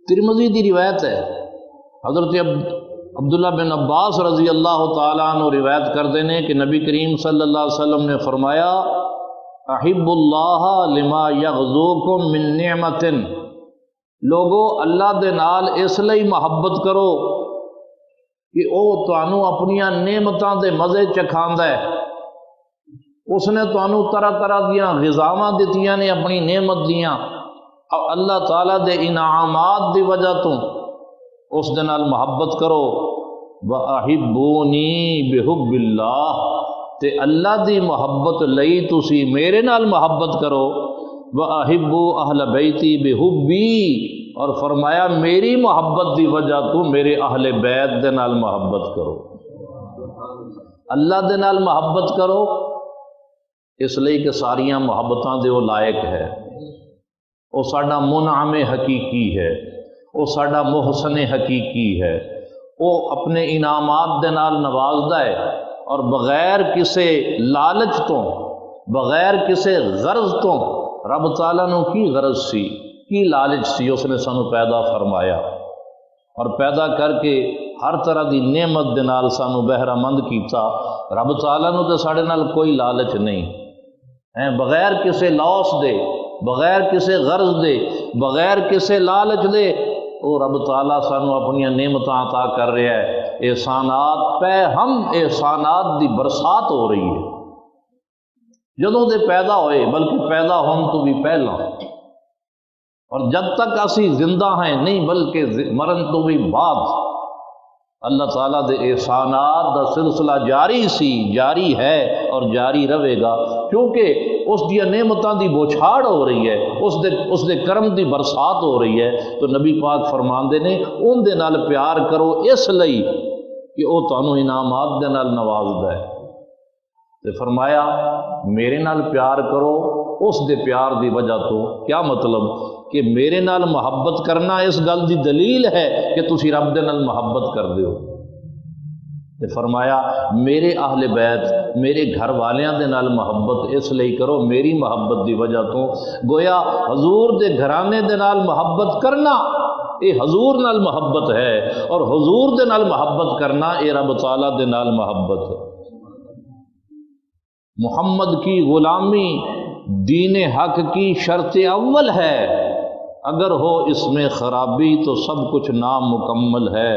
ترمذی دی روایت ہے، حضرت عبداللہ بن عباس رضی اللہ تعالیٰ عنہ روایت کرتے ہیں کہ نبی کریم صلی اللہ علیہ وسلم نے فرمایا احب اللہ لما یغزوکم من نعمت، لوگو اللہ دے نال اس لئی محبت کرو کہ او تانوں اپنیاں نعمتاں دے مزے چکھاندا ہے، اس نے تانوں طرح طرح دیاں غذاواں دتیاں نے اپنی نعمت دیاں، اور اللہ تعالیٰ دے انعامات دی وجہ تو اس دے نال محبت کرو۔ وَأَحِبُّونِي بِحُبِّ اللَّهِ، تے اللہ دی محبت لئی تسی میرے نال محبت کرو۔ وَأَحِبُّوا أَهْلَ بَيْتِي بِحُبِّي، اور فرمایا میری محبت دی وجہ تو میرے اہل بیت دے نال محبت کرو۔ اللہ دے نال محبت کرو اس لئی کہ ساریاں محبتاں دے وہ لائق ہے، وہ ساڈا منعم حقیقی ہے، وہ ساڈا محسن حقیقی ہے، وہ اپنے انعامات دے نال نوازدا ہے، اور بغیر کسے لالچ تو، بغیر کسے غرض تو، رب تعالیٰ نو کی غرض سی، کی لالچ سی، اس نے سانو پیدا فرمایا اور پیدا کر کے ہر طرح دی نعمت دے نال سانو بہرہ مند کیتا۔ رب تعالیٰ نو تے ساڈے نال کوئی لالچ نہیں ہے، بغیر کسے لوس دے، بغیر کسے غرض دے، بغیر کسے لالچ دے، وہ رب تعالیٰ سانو اپنی نعمتاں عطا کر رہا ہے۔ احسانات پہ ہم احسانات دی برسات ہو رہی ہے جدوں دے پیدا ہوئے، بلکہ پیدا ہون تو بھی پہلا، اور جب تک اسی زندہ ہیں نہیں بلکہ مرن تو بھی بعد اللہ تعالیٰ دے احسانات دا سلسلہ جاری سی، جاری ہے اور جاری رہے گا، کیونکہ اس دی نعمتاں دی بوچھاڑ ہو رہی ہے، اس دے کرم دی برسات ہو رہی ہے۔ تو نبی پاک فرماندے نے ان دے نال پیار کرو اس لئی کہ وہ تانوں انعامات دے نال نوازدا ہے، تے فرمایا میرے نال پیار کرو اس دے پیار دی وجہ تو، کیا مطلب کہ میرے نال محبت کرنا اس گل دی دلیل ہے کہ تسی رب دے نال محبت کر دیو۔ تے فرمایا میرے اہل بیت، میرے گھر والیاں دے نال محبت اس لئی کرو میری محبت دی وجہ تو، گویا حضور دے گھرانے دے نال محبت کرنا یہ حضور نال محبت ہے، اور حضور دے نال محبت کرنا یہ رب تعالیٰ دے نال محبت ہے۔ محمد کی غلامی دین حق کی شرط اول ہے، اگر ہو اس میں خرابی تو سب کچھ نامکمل ہے۔